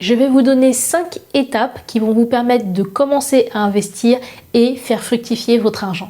Je vais vous donner 5 étapes qui vont vous permettre de commencer à investir et faire fructifier votre argent.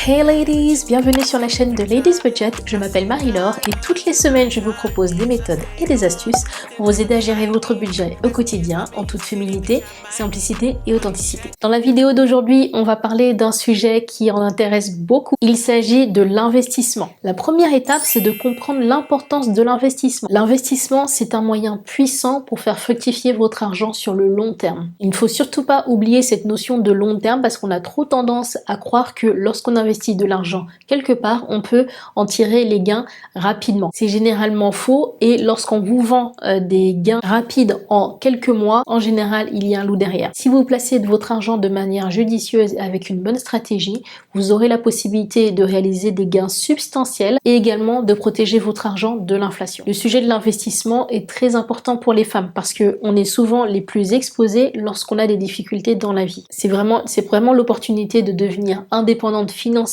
Hey ladies, bienvenue sur la chaîne de Ladies Budget, je m'appelle Marie-Laure et toutes les semaines je vous propose des méthodes et des astuces pour vous aider à gérer votre budget au quotidien en toute féminité, simplicité et authenticité. Dans la vidéo d'aujourd'hui, on va parler d'un sujet qui en intéresse beaucoup. Il s'agit de l'investissement. La première étape, c'est de comprendre l'importance de l'investissement. L'investissement, c'est un moyen puissant pour faire fructifier votre argent sur le long terme. Il ne faut surtout pas oublier cette notion de long terme parce qu'on a trop tendance à croire que lorsqu'on investit de l'argent quelque part, on peut en tirer les gains rapidement. C'est généralement faux et lorsqu'on vous vend des gains rapides en quelques mois, en général, il y a un loup derrière. Si vous placez de votre argent de manière judicieuse avec une bonne stratégie, vous aurez la possibilité de réaliser des gains substantiels et également de protéger votre argent de l'inflation. Le sujet de l'investissement est très important pour les femmes parce que on est souvent les plus exposés lorsqu'on a des difficultés dans la vie. C'est vraiment l'opportunité de devenir indépendante financièrement,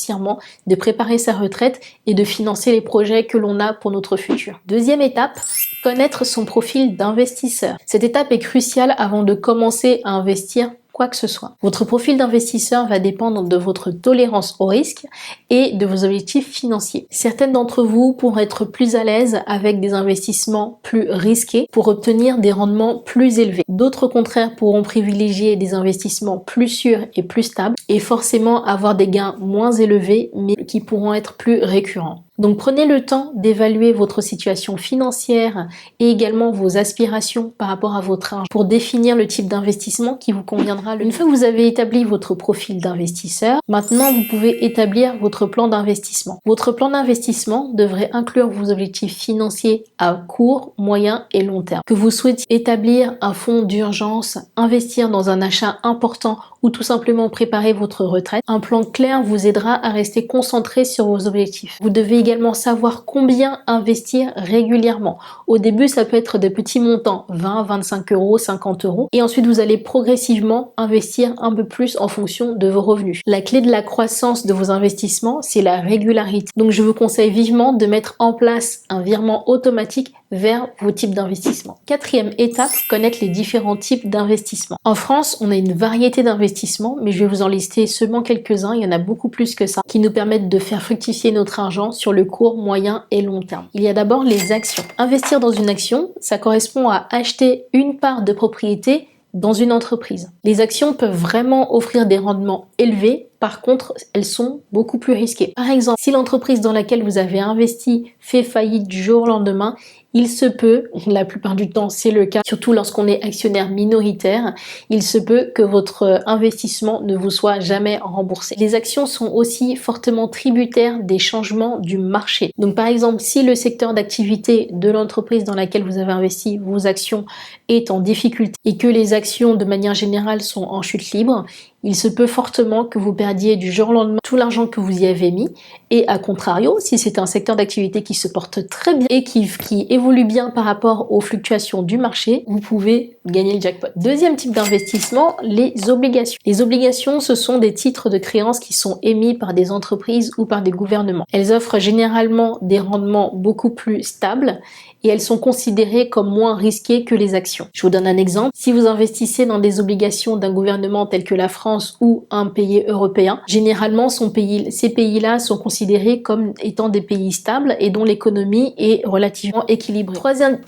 de préparer sa retraite et de financer les projets que l'on a pour notre futur. Deuxième étape, connaître son profil d'investisseur. Cette étape est cruciale avant de commencer à investir quoi que ce soit. Votre profil d'investisseur va dépendre de votre tolérance au risque et de vos objectifs financiers. Certaines d'entre vous pourront être plus à l'aise avec des investissements plus risqués pour obtenir des rendements plus élevés. D'autres, au contraire, pourront privilégier des investissements plus sûrs et plus stables et forcément avoir des gains moins élevés mais qui pourront être plus récurrents. Donc prenez le temps d'évaluer votre situation financière et également vos aspirations par rapport à votre argent pour définir le type d'investissement qui vous conviendra. Une fois que vous avez établi votre profil d'investisseur, maintenant vous pouvez établir votre plan d'investissement. Votre plan d'investissement devrait inclure vos objectifs financiers à court, moyen et long terme. Que vous souhaitiez établir un fonds d'urgence, investir dans un achat important ou tout simplement préparer votre retraite, un plan clair vous aidera à rester concentré sur vos objectifs. Vous devez également savoir combien investir régulièrement. Au début, ça peut être des petits montants, 20, 25 euros, 50 euros. Et ensuite, vous allez progressivement investir un peu plus en fonction de vos revenus. La clé de la croissance de vos investissements, c'est la régularité. Donc, je vous conseille vivement de mettre en place un virement automatique vers vos types d'investissement. Quatrième étape, connaître les différents types d'investissement. En France, on a une variété d'investissements, mais je vais vous en lister seulement quelques-uns, il y en a beaucoup plus que ça, qui nous permettent de faire fructifier notre argent sur le court, moyen et long terme. Il y a d'abord les actions. Investir dans une action, ça correspond à acheter une part de propriété dans une entreprise. Les actions peuvent vraiment offrir des rendements élevés. Par contre, elles sont beaucoup plus risquées. Par exemple, si l'entreprise dans laquelle vous avez investi fait faillite du jour au lendemain, il se peut, la plupart du temps c'est le cas, surtout lorsqu'on est actionnaire minoritaire, il se peut que votre investissement ne vous soit jamais remboursé. Les actions sont aussi fortement tributaires des changements du marché. Donc par exemple, si le secteur d'activité de l'entreprise dans laquelle vous avez investi vos actions est en difficulté et que les actions de manière générale sont en chute libre, il se peut fortement que vous perdiez du jour au lendemain tout l'argent que vous y avez mis et à contrario, si c'est un secteur d'activité qui se porte très bien et qui évolue bien par rapport aux fluctuations du marché, vous pouvez gagner le jackpot. Deuxième type d'investissement, les obligations. Les obligations, ce sont des titres de créances qui sont émis par des entreprises ou par des gouvernements. Elles offrent généralement des rendements beaucoup plus stables et elles sont considérées comme moins risquées que les actions. Je vous donne un exemple. Si vous investissez dans des obligations d'un gouvernement tel que la France ou un pays européen, généralement ces pays-là sont considérés comme étant des pays stables et dont l'économie est relativement équilibrée. Troisième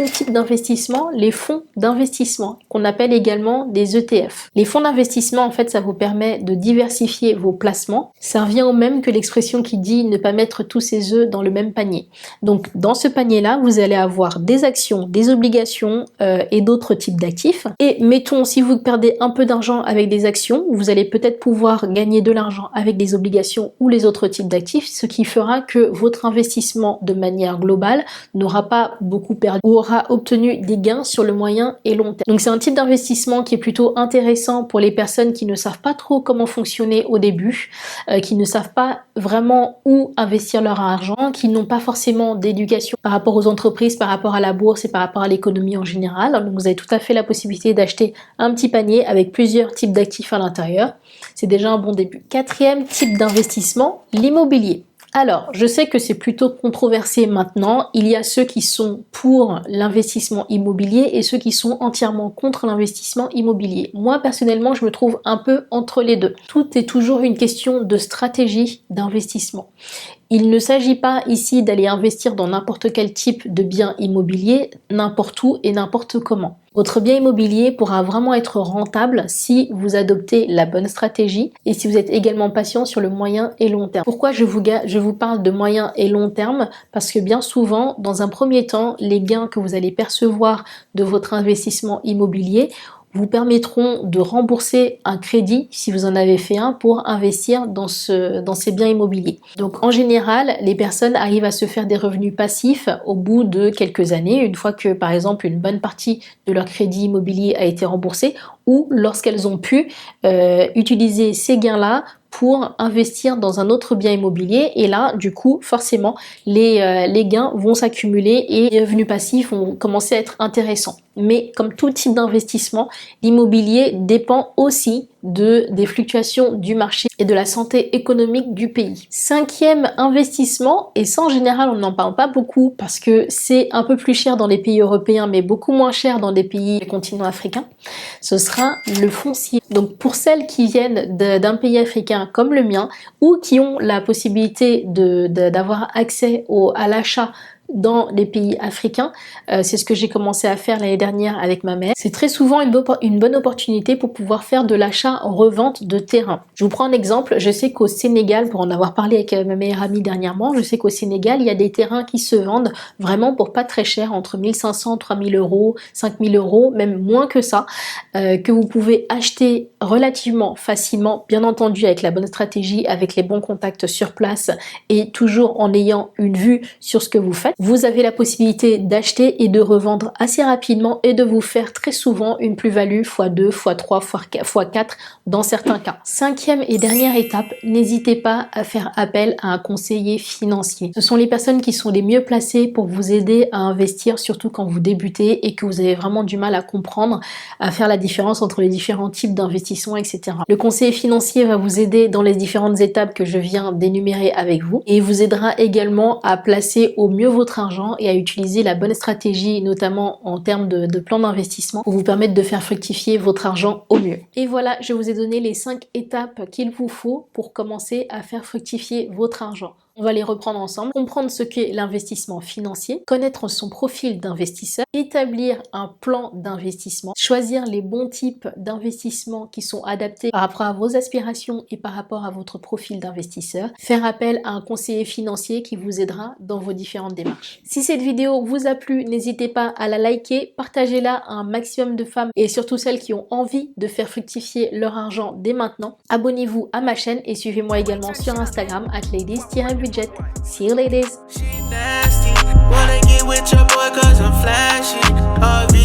type d'investissement, les fonds d'investissement, qu'on appelle également des ETF. Les fonds d'investissement, en fait, ça vous permet de diversifier vos placements. Ça revient au même que l'expression qui dit ne pas mettre tous ses œufs dans le même panier. Donc, dans ce panier-là, vous allez avoir des actions, des obligations et d'autres types d'actifs. Et mettons, si vous perdez un peu d'argent avec des actions, vous allez peut-être pouvoir gagner de l'argent avec des obligations ou les autres types d'actifs, ce qui fera que votre investissement de manière globale n'aura pas beaucoup perdu ou aura obtenu des gains sur le moyen et long long terme. Donc c'est un type d'investissement qui est plutôt intéressant pour les personnes qui ne savent pas trop comment fonctionner au début, qui ne savent pas vraiment où investir leur argent, qui n'ont pas forcément d'éducation par rapport aux entreprises, par rapport à la bourse et par rapport à l'économie en général. Donc vous avez tout à fait la possibilité d'acheter un petit panier avec plusieurs types d'actifs à l'intérieur. C'est déjà un bon début. Quatrième type d'investissement, l'immobilier. Alors, je sais que c'est plutôt controversé maintenant. Il y a ceux qui sont pour l'investissement immobilier et ceux qui sont entièrement contre l'investissement immobilier. Moi, personnellement, je me trouve un peu entre les deux. Tout est toujours une question de stratégie d'investissement. Il ne s'agit pas ici d'aller investir dans n'importe quel type de bien immobilier, n'importe où et n'importe comment. Votre bien immobilier pourra vraiment être rentable si vous adoptez la bonne stratégie et si vous êtes également patient sur le moyen et long terme. Pourquoi je vous parle de moyen et long terme? Parce que bien souvent, dans un premier temps, les gains que vous allez percevoir de votre investissement immobilier vous permettront de rembourser un crédit, si vous en avez fait un, pour investir dans ces biens immobiliers. Donc en général, les personnes arrivent à se faire des revenus passifs au bout de quelques années, une fois que par exemple une bonne partie de leur crédit immobilier a été remboursé, ou lorsqu'elles ont pu utiliser ces gains-là pour investir dans un autre bien immobilier, et là du coup forcément les gains vont s'accumuler et les revenus passifs vont commencer à être intéressants. Mais comme tout type d'investissement, l'immobilier dépend aussi des fluctuations du marché et de la santé économique du pays. Cinquième investissement, et ça en général on n'en parle pas beaucoup parce que c'est un peu plus cher dans les pays européens mais beaucoup moins cher dans les pays du continent africain, ce sera le foncier. Donc pour celles qui viennent d'un pays africain comme le mien ou qui ont la possibilité d'avoir accès à l'achat dans les pays africains, c'est ce que j'ai commencé à faire l'année dernière avec ma mère. C'est très souvent une bonne opportunité pour pouvoir faire de l'achat-revente de terrain. Je vous prends un exemple, je sais qu'au Sénégal, pour en avoir parlé avec ma meilleure amie dernièrement, je sais qu'au Sénégal, il y a des terrains qui se vendent vraiment pour pas très cher, entre 1500, 3000 euros, 5000 euros, même moins que ça, que vous pouvez acheter relativement facilement, bien entendu avec la bonne stratégie, avec les bons contacts sur place et toujours en ayant une vue sur ce que vous faites. Vous avez la possibilité d'acheter et de revendre assez rapidement et de vous faire très souvent une plus-value x2, x3, x4 dans certains cas. Cinquième et dernière étape, n'hésitez pas à faire appel à un conseiller financier. Ce sont les personnes qui sont les mieux placées pour vous aider à investir, surtout quand vous débutez et que vous avez vraiment du mal à comprendre, à faire la différence entre les différents types d'investissements, etc. Le conseiller financier va vous aider dans les différentes étapes que je viens d'énumérer avec vous et vous aidera également à placer au mieux votre argent et à utiliser la bonne stratégie, notamment en termes de plan d'investissement, pour vous permettre de faire fructifier votre argent au mieux. Et voilà, je vous ai donné les 5 étapes qu'il vous faut pour commencer à faire fructifier votre argent. On va les reprendre ensemble, comprendre ce qu'est l'investissement financier, connaître son profil d'investisseur, établir un plan d'investissement, choisir les bons types d'investissements qui sont adaptés par rapport à vos aspirations et par rapport à votre profil d'investisseur, faire appel à un conseiller financier qui vous aidera dans vos différentes démarches. Si cette vidéo vous a plu, n'hésitez pas à la liker, partagez-la à un maximum de femmes et surtout celles qui ont envie de faire fructifier leur argent dès maintenant. Abonnez-vous à ma chaîne et suivez-moi également sur Instagram @ladies-budget. See you ladies. She nasty. Wanna get with your boy 'cause I'm flashy.